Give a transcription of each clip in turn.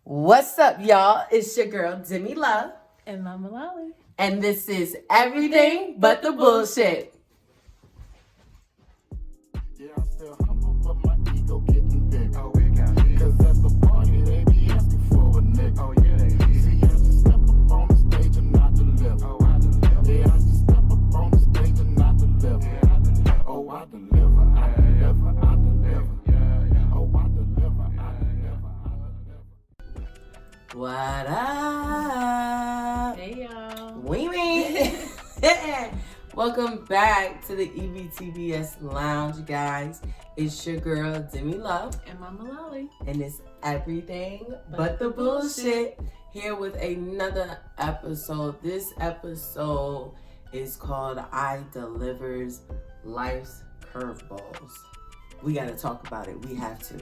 What's up, y'all? It's your girl, Demi Love. And Mama Lolly. And this is Everything But the Bullshit. Yeah, I'm still humble, but my ego getting big. Oh, we got it. Cause at the party, they be asking for a nigga. Oh, yeah, they do. See, I just step up on the stage and I deliver. Oh, I deliver. Yeah, I just step up on the stage and I deliver. Yeah, I deliver. Oh, I deliver. I deliver. I deliver. Yeah. Oh, I deliver. I deliver. I deliver. What up? Hey, y'all. Weenie. Welcome back to the EBTBS Lounge, guys. It's your girl, Demi Love. And Mama Lolly. And it's Everything But the Bullshit. Here with another episode. This episode is called Ideliver's Life's Curveballs. We got to talk about it. We have to.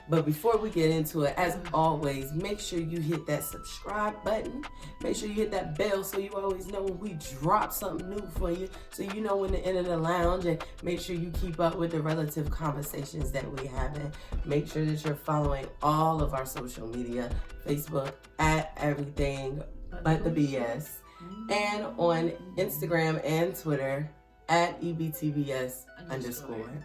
But before we get into it, as always, make sure you hit that subscribe button. Make sure you hit that bell so you always know when we drop something new for you. So you know when to enter the lounge, and make sure you keep up with the relative conversations that we have. And make sure that you're following all of our social media. Facebook at Everything But the BS. And on Instagram and Twitter at EBTBS _.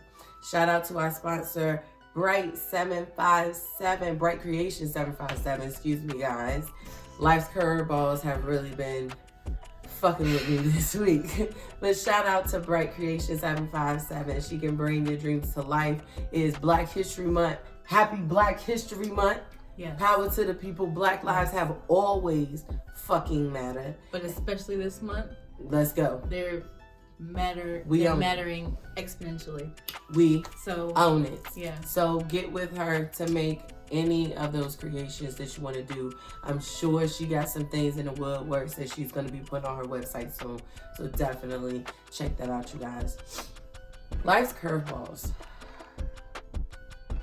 Shout out to our sponsor, Bright 757, Bright Creation 757, excuse me, guys. Life's Curveballs have really been fucking with me this week. But shout out to Bright Creation 757. She can bring your dreams to life. It is Black History Month. Happy Black History Month. Yes. Power to the people. Black lives have always fucking mattered. But especially this month, Let's go. they're mattering exponentially. We So own it. yeah. So get with her to make any of those creations that you want to do. I'm sure she got some things in the woodworks that she's going to be putting on her website soon. So definitely check that out, you guys. Life's Curveballs.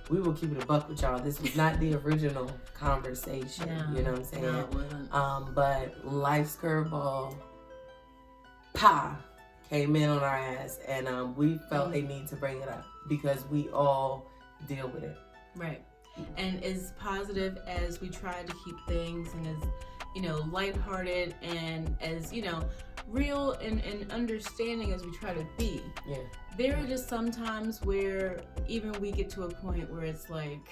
We will keep it a buck with y'all. This was not the original conversation. No, you know what I'm saying? No, it wasn't. But Life's Curveball came in on our ass, and we felt a need to bring it up because we all deal with it. Right. And as positive as we try to keep things, and as, lighthearted, and as, real and understanding as we try to be. Yeah. There are just some times where even we get to a point where it's like,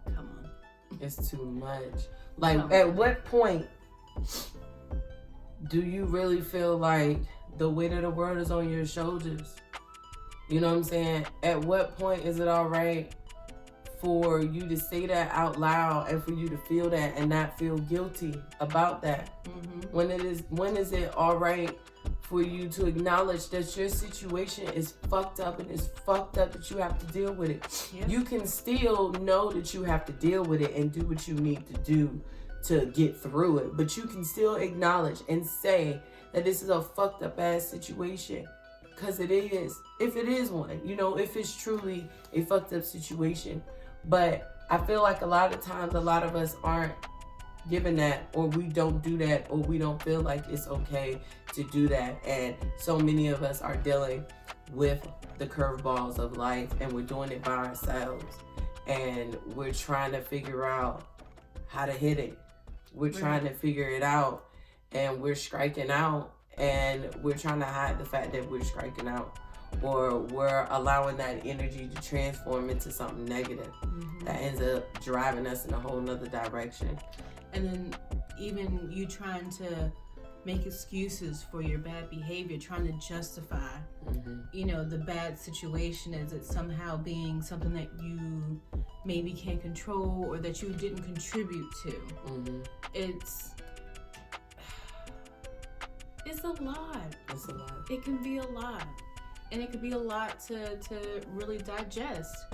come on. It's too much. Like, at what point do you really feel like the weight of the world is on your shoulders? You know what I'm saying? At what point is it all right for you to say that out loud and for you to feel that and not feel guilty about that? Mm-hmm. When is it all right for you to acknowledge that your situation is fucked up, and it's fucked up that you have to deal with it? Yep. You can still know that you have to deal with it and do what you need to do to get through it, but you can still acknowledge and say that this is a fucked up ass situation, because it is, if it is one, if it's truly a fucked up situation. But I feel like a lot of times, a lot of us aren't given that, or we don't do that, or we don't feel like it's okay to do that. And so many of us are dealing with the curveballs of life, and we're doing it by ourselves, and we're trying to figure out how to hit it. We're trying to figure it out, and we're striking out, and we're trying to hide the fact that we're striking out, or we're allowing that energy to transform into something negative that ends up driving us in a whole nother direction. And then even you trying to make excuses for your bad behavior, trying to justify, the bad situation as it somehow being something that you maybe can't control or that you didn't contribute to. It's a lot. It's a lot. It can be a lot. And it could be a lot to really digest,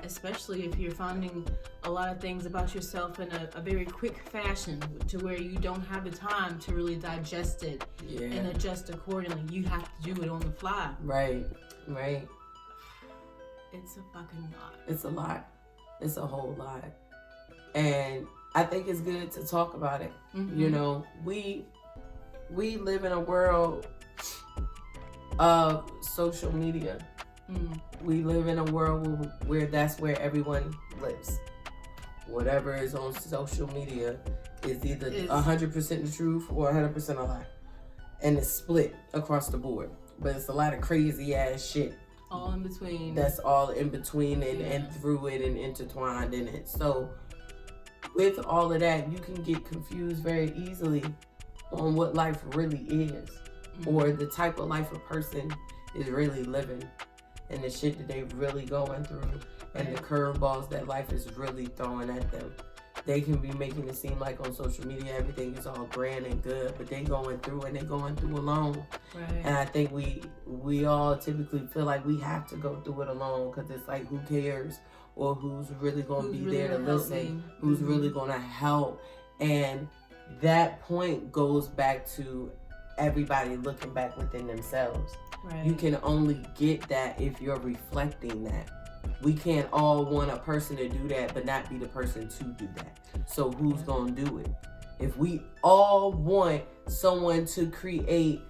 especially if you're finding a lot of things about yourself in a very quick fashion, to where you don't have the time to really digest it and adjust accordingly. You have to do it on the fly. Right. It's a fucking lot. It's a lot. It's a whole lot. And I think it's good to talk about it. We live in a world of social media. We live in a world where that's where everyone lives. whatever is on social media is either 100% the truth or 100% a lie. And it's split across the board. But it's a lot of crazy ass shit. All in between. That's all in between and through it and intertwined in it. So with all of that, you can get confused very easily on what life really is. Or the type of life a person is really living. And the shit that they really going through. And the curveballs that life is really throwing at them. They can be making it seem like on social media everything is all grand and good, but they going through and they going through alone. Right. And I think we all typically feel like we have to go through it alone because it's like, who cares? Or who's really going to be there to listen? Who's really going to help? And that point goes back to everybody looking back within themselves. Right. You can only get that if you're reflecting that. We can't all want a person to do that, but not be the person to do that. So who's going to do it? If we all want someone to create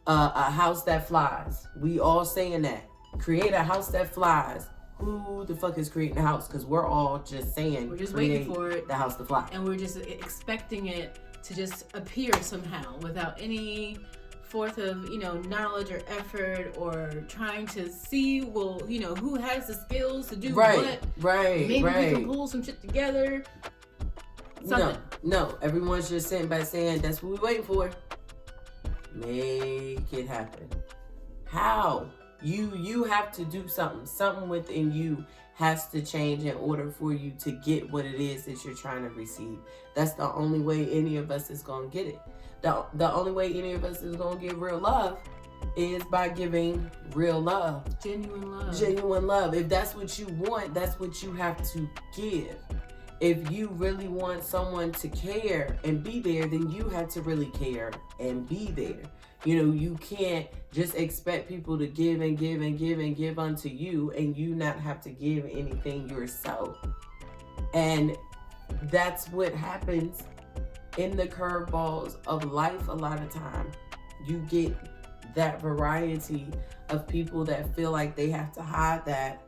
a house that flies, we all saying that. Create a house that flies. Who the fuck is creating the house? Because we're all just saying, we're just waiting for it, the house to fly. And we're just expecting it to just appear somehow without any forth of, knowledge or effort or trying to see, who has the skills to do what. Right. Maybe we can pull some shit together. Something. No. Everyone's just sitting back saying, that's what we're waiting for. Make it happen. How? You have to do something. Something within you has to change in order for you to get what it is that you're trying to receive. That's the only way any of us is going to get it. The only way any of us is going to get real love is by giving real love. Genuine love. If that's what you want, that's what you have to give. If you really want someone to care and be there, then you have to really care and be there. You can't just expect people to give and give and give and give unto you and you not have to give anything yourself. And that's what happens in the curveballs of life a lot of time. You get that variety of people that feel like they have to hide that,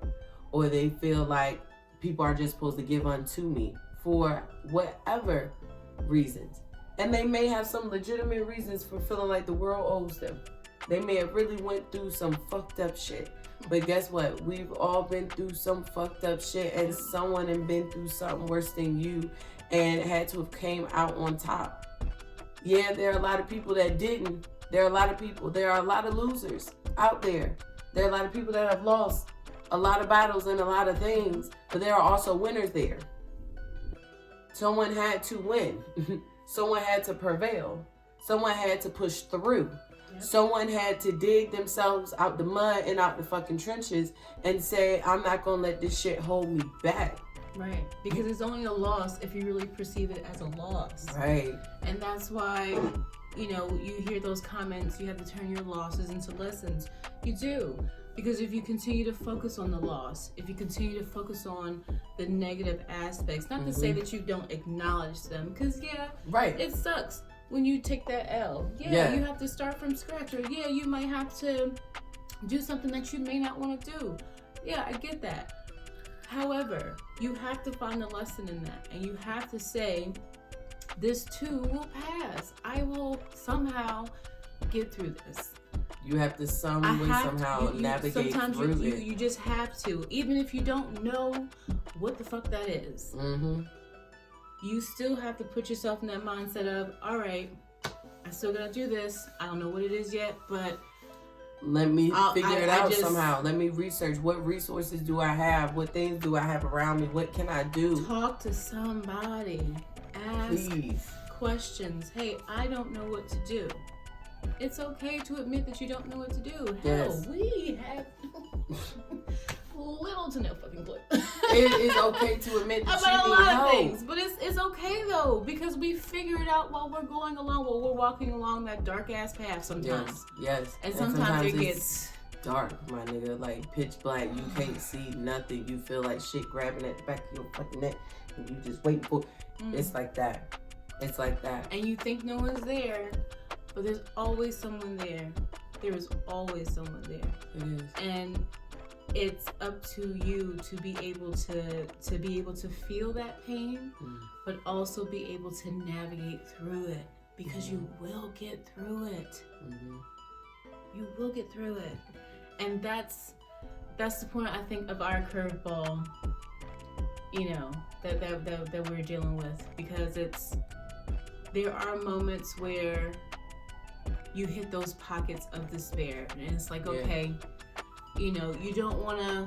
or they feel like people are just supposed to give unto me for whatever reasons. And they may have some legitimate reasons for feeling like the world owes them. They may have really went through some fucked up shit. But guess what? We've all been through some fucked up shit, and someone has been through something worse than you and had to have came out on top. Yeah, there are a lot of people that didn't. There are a lot of losers out there. There are a lot of people that have lost a lot of battles and a lot of things, but there are also winners there. Someone had to win. Someone had to prevail. Someone had to push through. Yep. Someone had to dig themselves out the mud and out the fucking trenches and say, I'm not gonna let this shit hold me back. Right, because it's only a loss if you really perceive it as a loss. Right. And that's why, you hear those comments, you have to turn your losses into lessons. You do. Because if you continue to focus on the loss, if you continue to focus on the negative aspects, not to say that you don't acknowledge them, because it sucks when you take that L. You have to start from scratch, or you might have to do something that you may not want to do. I get that. However, you have to find a lesson in that, and you have to say, this too will pass. I will somehow get through this. You have to somehow navigate sometimes through it. You just have to, even if you don't know what the fuck that is. Mm-hmm. You still have to put yourself in that mindset of, all right, I still gotta do this. I don't know what it is yet, but let me figure it out somehow. Let me research. What resources do I have? What things do I have around me? What can I do? Talk to somebody. Ask questions. Hey, I don't know what to do. It's okay to admit that you don't know what to do. Hell, we have little to no fucking clue. It is okay to admit that about you a lot know. of things, but it's okay though, because we figure it out while we're going along, while we're walking along that dark ass path sometimes. Yes. And sometimes it gets dark, my nigga, like pitch black. You can't see nothing. You feel like shit grabbing at the back of your fucking neck, and you just waiting for. It's like that. It's like that. And you think no one's there. But there's always someone there. There is always someone there. It is. And it's up to you to be able to feel that pain, but also be able to navigate through it, because you will get through it. You will get through it. And that's the point, I think, of our curveball, you know, that we're dealing with, because there are moments where you hit those pockets of despair, and it's like, okay, you know, you don't want to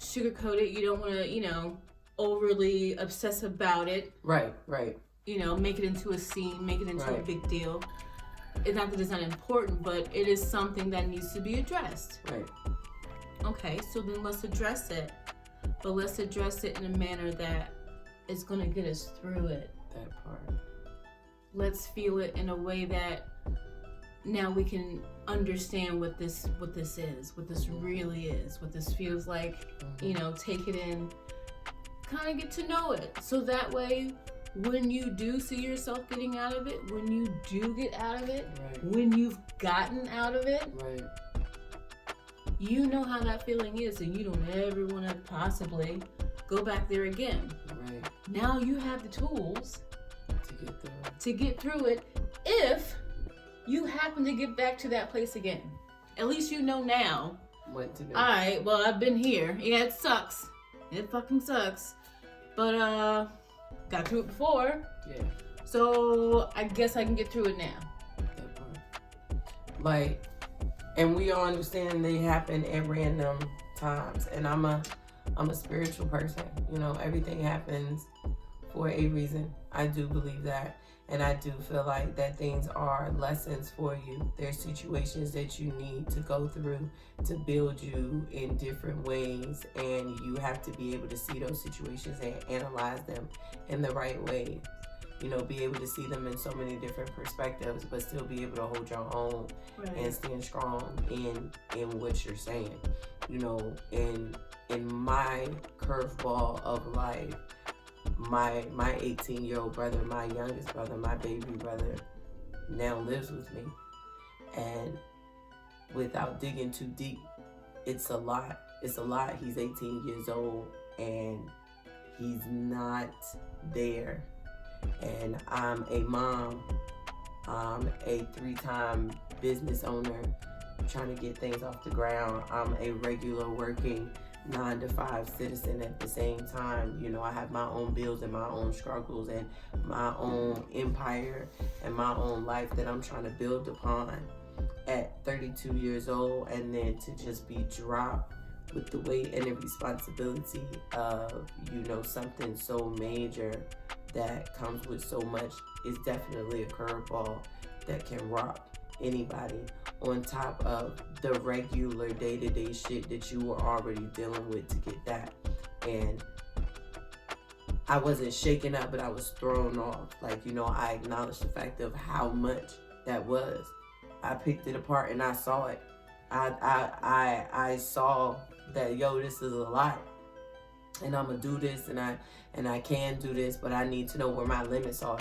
sugarcoat it, you don't want to, you know, overly obsess about it, right, you know, make it into a scene, make it into a big deal. It's not that it's not important, but it is something that needs to be addressed. Right. Okay, so then let's address it. But let's address it in a manner that is going to get us through it. That part. Let's feel it in a way that now we can understand what this is, what this really is, what this feels like. You know, take it in, kind of get to know it. So that way, when you do see yourself getting out of it, when you do get out of it, when you've gotten out of it, you know how that feeling is, and you don't ever want to possibly go back there again. Now you have the tools to get through it if you happen to get back to that place again. At least you know now what to do. Alright, well, I've been here. Yeah, it sucks. It fucking sucks. But got through it before. Yeah. So I guess I can get through it now. That part. Like, and we all understand they happen at random times. And I'm a spiritual person. You know, everything happens for a reason. I do believe that. And I do feel like that things are lessons for you. There's situations that you need to go through to build you in different ways. And you have to be able to see those situations and analyze them in the right way. You know, be able to see them in so many different perspectives, but still be able to hold your own and stand strong in what you're saying. You know, in my curveball of life, my 18-year-old brother, my youngest brother, my baby brother now lives with me. And without digging too deep, it's a lot. It's a lot. He's 18 years old and he's not there. And I'm a mom, I'm a 3-time business owner trying to get things off the ground. I'm a regular working 9-to-5 citizen at the same time. You know, I have my own bills and my own struggles and my own empire and my own life that I'm trying to build upon at 32 years old, and then to just be dropped with the weight and the responsibility of, you know, something so major that comes with so much is definitely a curveball that can rock anybody, on top of the regular day-to-day shit that you were already dealing with to get that. And I wasn't shaken up, but I was thrown off. Like, you know, I acknowledged the fact of how much that was. I picked it apart and I saw it. I saw that, yo, this is a lot. And I'm gonna do this, and I can do this, but I need to know where my limits are.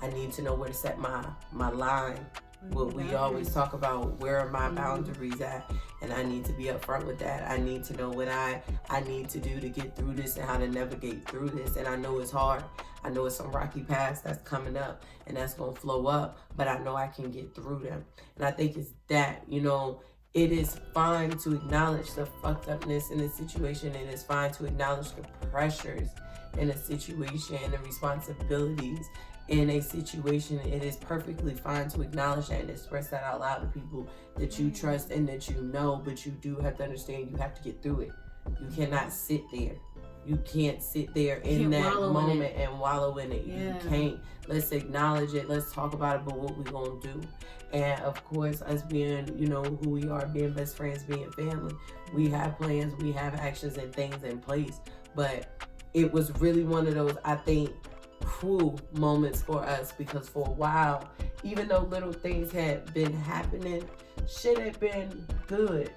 I need to know where to set my line. What we always talk about, where are my boundaries at? And I need to be upfront with that. I need to know what I need to do to get through this and how to navigate through this. And I know it's hard. I know it's some rocky paths that's coming up and that's gonna flow up, but I know I can get through them. And I think it's that, you know, it is fine to acknowledge the fucked upness in a situation. It is fine to acknowledge the pressures in a situation and the responsibilities in a situation. It is perfectly fine to acknowledge that and express that out loud to people that you trust and that you know, but you do have to understand you have to get through it. You cannot sit there. You can't sit there in that moment and wallow in it. You can't. Let's acknowledge it. Let's talk about it, but what we gonna do? And of course, us being, you know, who we are, being best friends, being family, we have plans, we have actions and things in place. But it was really one of those, I think, moments for us, because for a while, even though little things had been happening, shit had been good.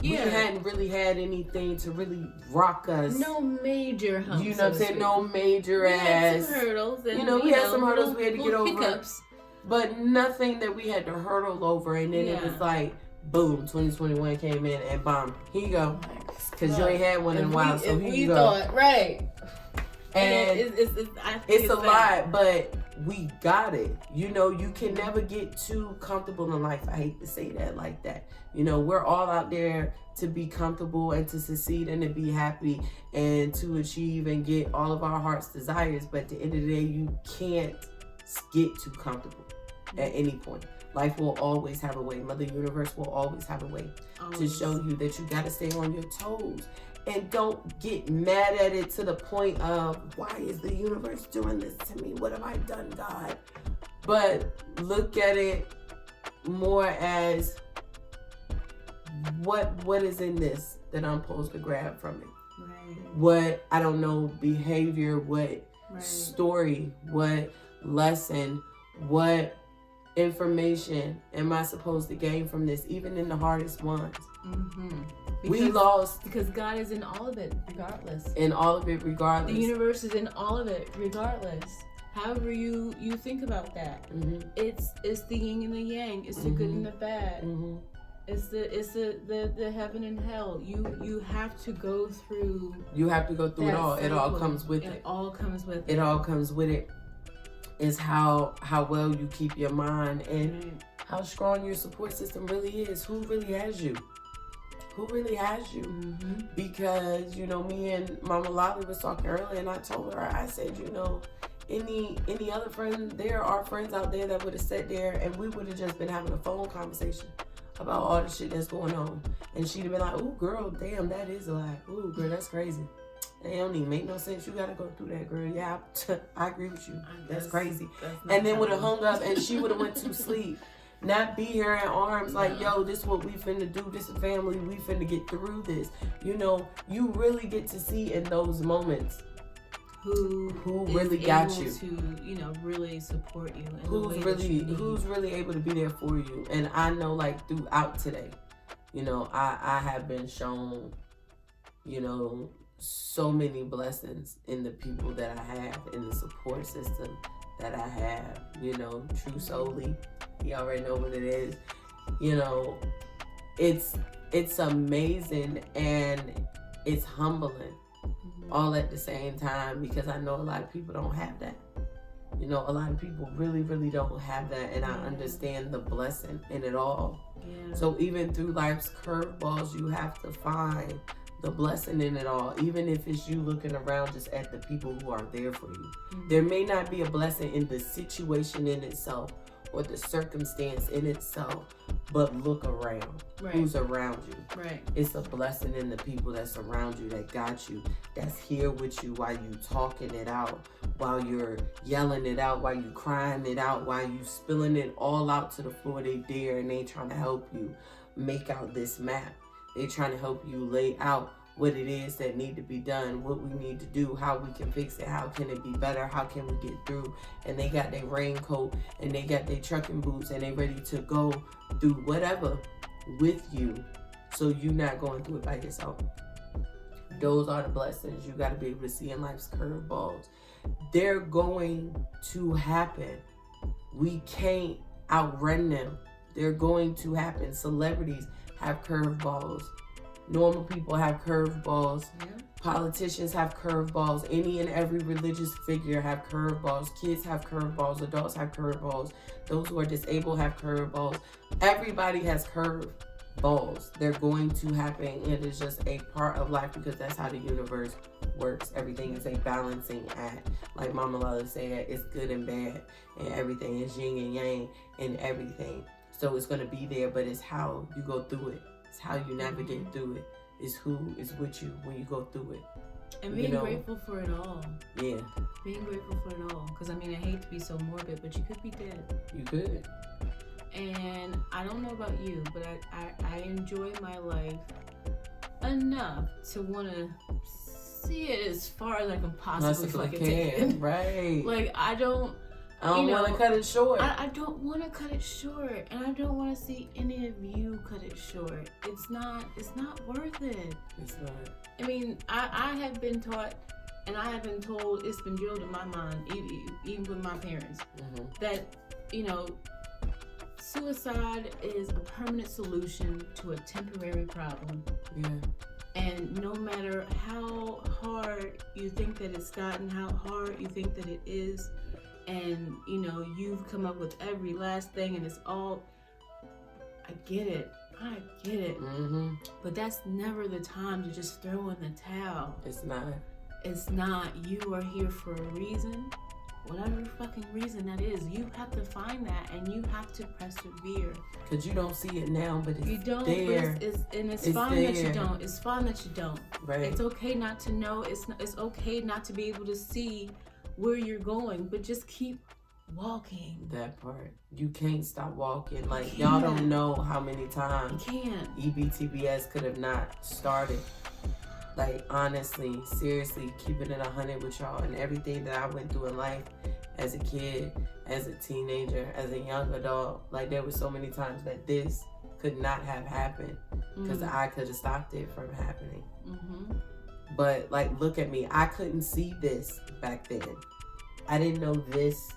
We hadn't really had anything to really rock us. No major humps. You know what I'm saying? No major we ass. Had some hurdles. And, we had some hurdles we had to get over. Hiccups. But nothing that we had to hurdle over. And then it was like, boom, 2021 came in and bomb, here you go. Because you ain't had one in a while, so here you go. Thought, right. And it's a lot, but we got it. You know, you can never get too comfortable in life. I hate to say that like that. You know, we're all out there to be comfortable and to succeed and to be happy and to achieve and get all of our heart's desires. But at the end of the day, you can't get too comfortable at any point. Life will always have a way. Mother Universe will always have a way to show you that you got to stay on your toes. And don't get mad at it to the point of, why is the universe doing this to me? What have I done, God? But look at it more as, what is in this that I'm supposed to grab from it? Right. What, I don't know, behavior, what story, what lesson, what information am I supposed to gain from this, even in the hardest ones? We lost because God is in all of it regardless. In all of it regardless. The universe is in all of it regardless. However you think about that. It's the yin and the yang. It's the good and the bad. It's the heaven and hell. You have to go through. You have to go through it all. It all comes with it. It all comes with it. It all comes with it. Is how well you keep your mind and how strong your support system really is. Who really has you? Who really has you? Because, you know, me and Mama Lolly was talking earlier, and I told her, I said, you know, any other friend, there are friends out there that would have sat there and we would have just been having a phone conversation about all the shit that's going on. And she'd have been like, ooh, girl, damn, that is a lot. Ooh, girl, that's crazy. It don't even make no sense. You gotta go through that, girl. Yeah, I agree with you. That's crazy. And then would have hung up and she would have went to sleep. Not be here in arms like, yo, this is what we finna do. This is family. We finna get through this. You know, you really get to see in those moments who really got you. To, you know, really support you. Who's really able to be there for you. And I know, like, throughout today, you know, I have been shown, you know, so many blessings in the people that I have, in the support system that I have, you know, True Solely. You already know what it is. You know, it's amazing and it's humbling all at the same time, because I know a lot of people don't have that. You know, a lot of people really, really don't have that, and I understand the blessing in it all. So even through life's curveballs, you have to find the blessing in it all, even if it's you looking around just at the people who are there for you. There may not be a blessing in the situation in itself or the circumstance in itself, but look around. Who's around you? It's a blessing in the people that's around you, that got you, that's here with you while you talking it out, while you're yelling it out, while you crying it out, while you spilling it all out to the floor. They there and they trying to help you make out this map. They trying to help you lay out what it is that need to be done, what we need to do, how we can fix it, how can it be better, how can we get through. And they got their raincoat and they got their trucking boots and they ready to go through whatever with you, so you're not going through it by yourself. Those are the blessings you got to be able to see in life's curveballs. They're going to happen. We can't outrun them. They're going to happen. Celebrities have curveballs. Normal people have curveballs. Politicians have curveballs. Any and every religious figure have curveballs. Kids have curveballs. Adults have curveballs. Those who are disabled have curveballs. Everybody has curveballs. They're going to happen, and it's just a part of life, because that's how the universe works. Everything is a balancing act. Like Mama Lola said, it's good and bad, and everything is yin and yang and everything. So it's going to be there, but it's how you go through it. It's how you navigate through it. It's who is with you when you go through it. And being grateful for it all. Yeah. Being grateful for it all. Because, I mean, I hate to be so morbid, but you could be dead. You could. And I don't know about you, but I enjoy my life enough to want to see it as far as I can possibly fucking take it. Right. Like, I don't want to cut it short. I don't want to cut it short, and I don't want to see any of you cut it short. It's not worth it. It's not. I mean, I have been taught, and I have been told, it's been drilled in my mind, even with my parents, that, you know, suicide is a permanent solution to a temporary problem. Yeah. And no matter how hard you think that it's gotten, how hard you think that it is, and you've come up with every last thing, and it's all, I get it. Mm-hmm. But that's never the time to just throw in the towel. It's not. It's not. You are here for a reason. Whatever fucking reason that is, you have to find that, and you have to persevere. Because you don't see it now, but it's you don't, there. It's It's fine there. that you don't. It's fine that you don't. Right. It's okay not to know. It's okay not to be able to see where you're going, but just keep walking. That part. You can't stop walking. Like, y'all don't know how many times You can't. EBTBS could have not started. Like, honestly, seriously, keeping it 100 with y'all, and everything that I went through in life as a kid, as a teenager, as a young adult, like, there were so many times that this could not have happened because I could have stopped it from happening. Mm-hmm. But, like, look at me. I couldn't see this back then. I didn't know this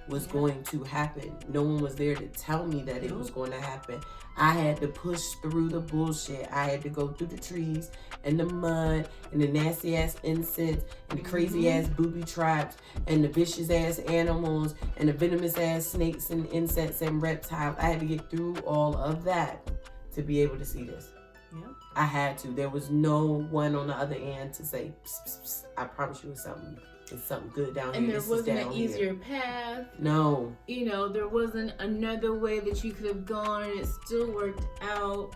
was going to happen. No one was there to tell me that it was going to happen. I had to push through the bullshit. I had to go through the trees and the mud and the nasty ass insects and the crazy ass booby traps and the vicious ass animals and the venomous ass snakes and insects and reptiles. I had to get through all of that to be able to see this. Yeah. I had to. There was no one on the other end to say, psst, psst, psst, I promise you it's something good down here. And there this wasn't is down an easier here. path. No. There wasn't another way that you could have gone, and it still worked out.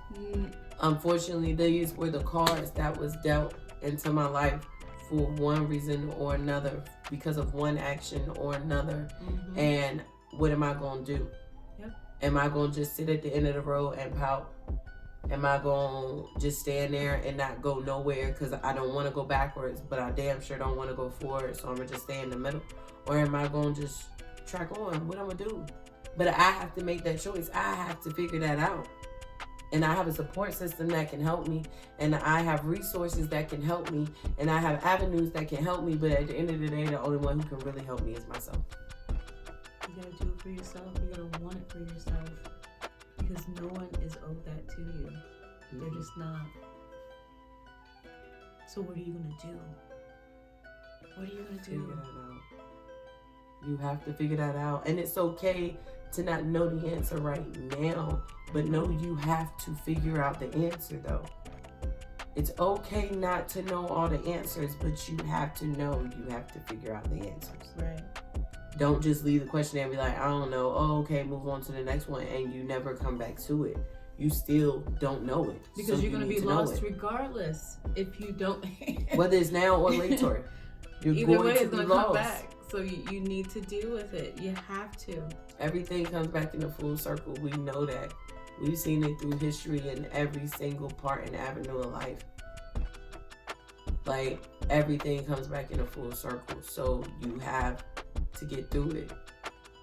Unfortunately, these were the cards that was dealt into my life for one reason or another, because of one action or another. Mm-hmm. And what am I going to do? Yep. Am I going to just sit at the end of the road and pout? Am I going to just stand there and not go nowhere because I don't want to go backwards, but I damn sure don't want to go forward, so I'm going to just stay in the middle? Or am I going to just track on? What I'm going to do? But I have to make that choice. I have to figure that out. And I have a support system that can help me, and I have resources that can help me, and I have avenues that can help me, but at the end of the day, the only one who can really help me is myself. You gotta do it for yourself. You gotta want it for yourself. Because no one is owed that to you. They're just not. So what are you gonna do? What are you gonna do? Figure that out. You have to figure that out. And it's okay to not know the answer right now, but no, you have to figure out the answer though. It's okay not to know all the answers, but you have to know you have to figure out the answers. Right. Don't just leave the question and be like, I don't know. Oh, okay, move on to the next one, and you never come back to it. You still don't know it. Because so you're going to be need know lost it. regardless if you don't. Whether it's now or later. You're Either going way, to it's be going to come lost. back. So you need to deal with it. You have to. Everything comes back in a full circle. We know that. We've seen it through history in every single part and avenue of life. Like, everything comes back in a full circle. So you have to get through it.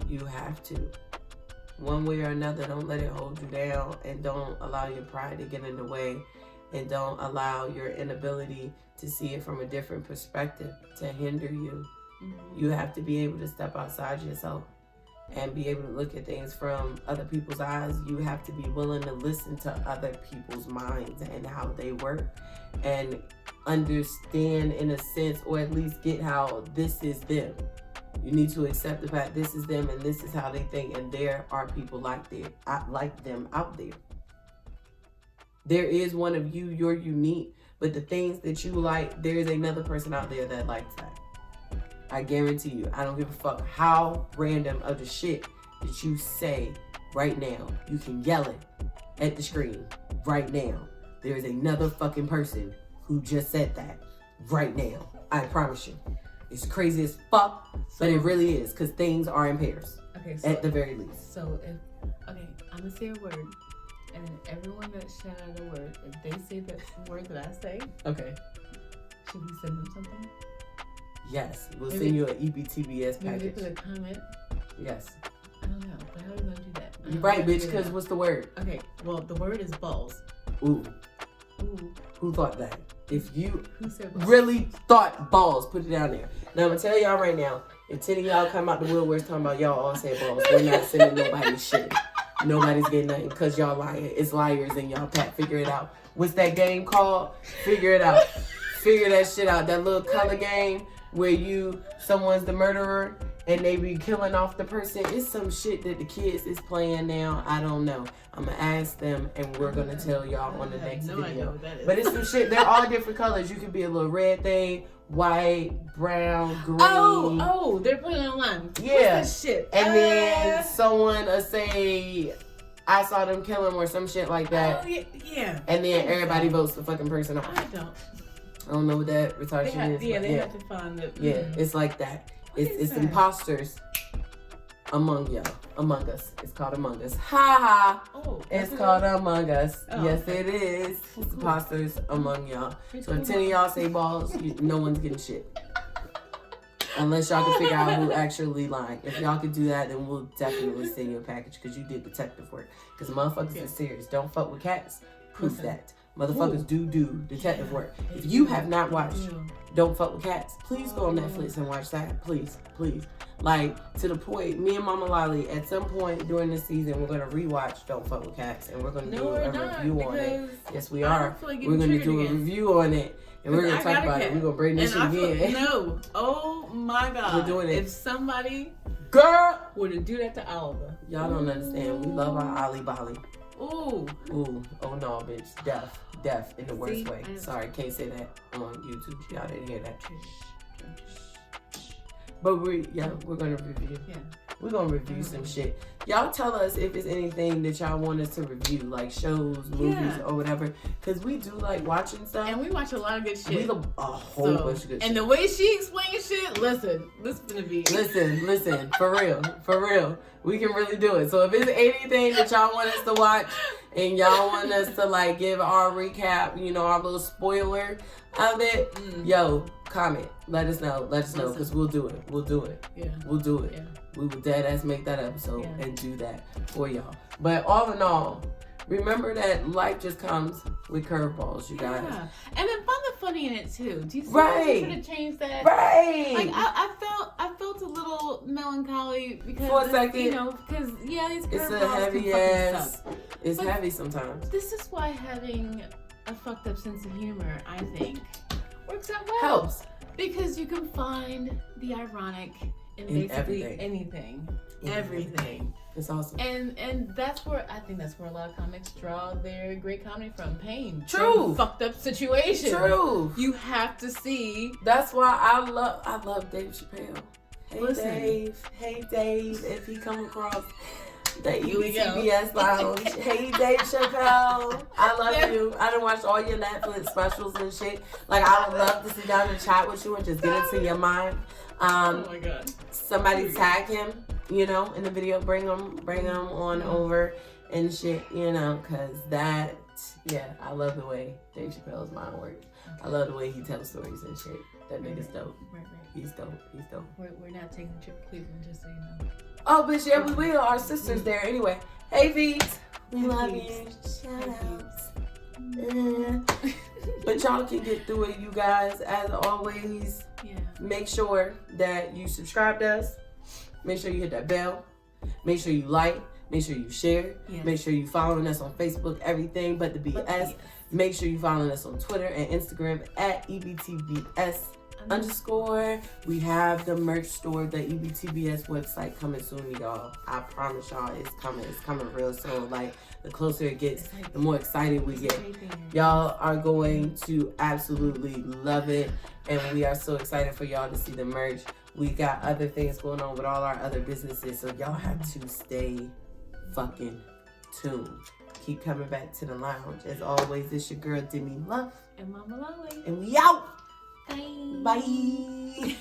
You have to. One way or another, don't let it hold you down, and don't allow your pride to get in the way, and don't allow your inability to see it from a different perspective to hinder you. Mm-hmm. You have to be able to step outside yourself and be able to look at things from other people's eyes. You have to be willing to listen to other people's minds and how they work, and understand in a sense, or at least get how this is them. You need to accept the fact this is them and this is how they think, and there are people like them out there. There is one of you, you're unique, but the things that you like, there is another person out there that likes that. I guarantee you. I don't give a fuck how random of the shit that you say right now. You can yell it at the screen right now. There is another fucking person who just said that right now. I promise you. It's crazy as fuck, but it really is, because things are in pairs. Okay, so at the very least. So I'm gonna say a word, and then everyone that shout out a word, if they say that word that I say, Okay. should we send them something? Yes. We'll Maybe- send you an EBTBS Maybe they package. put a comment. Yes. I don't know, but how are we gonna do that? You're right, bitch, because what's the word? Okay, well, the word is balls. Ooh. Ooh, Who thought that? If you who said balls? really thought balls, put it down there. Now, I'm going to tell y'all right now, if 10 of y'all come out the woodworks talking about y'all all say balls, we're not sending nobody shit. Nobody's getting nothing because y'all lying. It's liars in y'all pack. Figure it out. What's that game called? Figure it out. Figure that shit out. That little color game where someone's the murderer and they be killing off the person. It's some shit that the kids is playing now. I don't know. I'm gonna ask them and we're gonna tell y'all on the next video. Idea what that is. But it's some shit. They're all different colors. You could be a little red thing, white, brown, green. Oh, they're playing online. Yeah. What's that shit? And then someone will say, I saw them kill him or some shit like that. Oh, yeah. And then everybody votes the fucking person off. I don't know what that retardation is. Yeah, they have to find the... Yeah, it's like that. It's imposters among us. It's called Among Us. Ha ha. Oh, it's called Among Us. Oh, yes, okay. it is. It's imposters among y'all. So if Cool. 10 of y'all say balls, no one's getting shit. Unless y'all can figure out who actually lying. If y'all can do that, then we'll definitely send you a package because you did detective work. Because motherfuckers is serious. Don't fuck with cats. Proof that. Motherfuckers do detective work. If you have not watched Don't Fuck with Cats, please go on Netflix and watch that. Please. Like, to the point, me and Mama Lolly, at some point during this season, we're going to rewatch Don't Fuck with Cats. And we're going to do a review on it. Yes, we are. We're going to do a review on it. And we're going to talk about it. We're going to bring this shit again. No. Oh, my God. We're doing it. If somebody were to do that to Oliver. Y'all don't understand. We love our Ollie Bolly. Ooh. Oh no, bitch. Deaf in the worst way. Sorry, can't say that on YouTube. Y'all didn't hear that. But we're gonna review. Yeah. We're gonna review some shit. Y'all tell us if it's anything that y'all want us to review, like shows, movies, or whatever. Cause we do like watching stuff. And we watch a lot of good shit. We love a whole bunch of good shit. And the way she explains shit, listen, this is gonna be... Listen, for real. We can really do it. So if it's anything that y'all want us to watch and y'all want us to like give our recap, our little spoiler of it, yo, comment. Let us know, because we'll do it. Yeah. We'll do it. Yeah. We will dead ass make that episode and do that for y'all. But all in all, remember that life just comes with curveballs, you guys. Yeah. And then find the funny in it too. Do you see Right. should have changed that? Right. Like I felt a little melancholy because For a second. because these It's curveballs a heavy can ass. fucking suck. It's But heavy sometimes. This is why having a fucked up sense of humor, I think, works out well. Helps. Because you can find the ironic in basically anything. Everything. It's awesome. And that's where a lot of comics draw their great comedy from. Pain. True. From fucked up situations. True. You have to see. That's why I love Dave Chappelle. Hey Listen. Dave, if he come across the Here we go. EBTBS Lounge. Hey Dave Chappelle, I love you. I done watched all your Netflix specials and shit. Like, I would love to sit down and chat with you and just get into your mind. Oh my God. Somebody tag him, in the video. Bring him on over and shit, cause that, I love the way Dave Chappelle's mind works. I love the way he tells stories and shit. That nigga's dope. Right. He's dope. We're not taking a trip to Cleveland, just so you know. Oh, bitch, yeah, we will. Our sister's there anyway. Hey, Veets. We love you. Shout outs. But y'all can get through it, you guys. As always, make sure that you subscribe to us. Make sure you hit that bell. Make sure you like. Make sure you share. Make sure you following us on Facebook, everything but the BS. Make sure you following us on Twitter and Instagram at EBTBS_. We have the merch store, the EBTBS website coming soon, y'all. I promise y'all it's coming. It's coming real soon. Like, the closer it gets, the more excited we get. Y'all are going to absolutely love it. And we are so excited for y'all to see the merch. We got other things going on with all our other businesses. So y'all have to stay fucking tuned. Keep coming back to the lounge. As always, it's your girl, Demi Love. And Mama Lolly. And we out. Bye. Bye.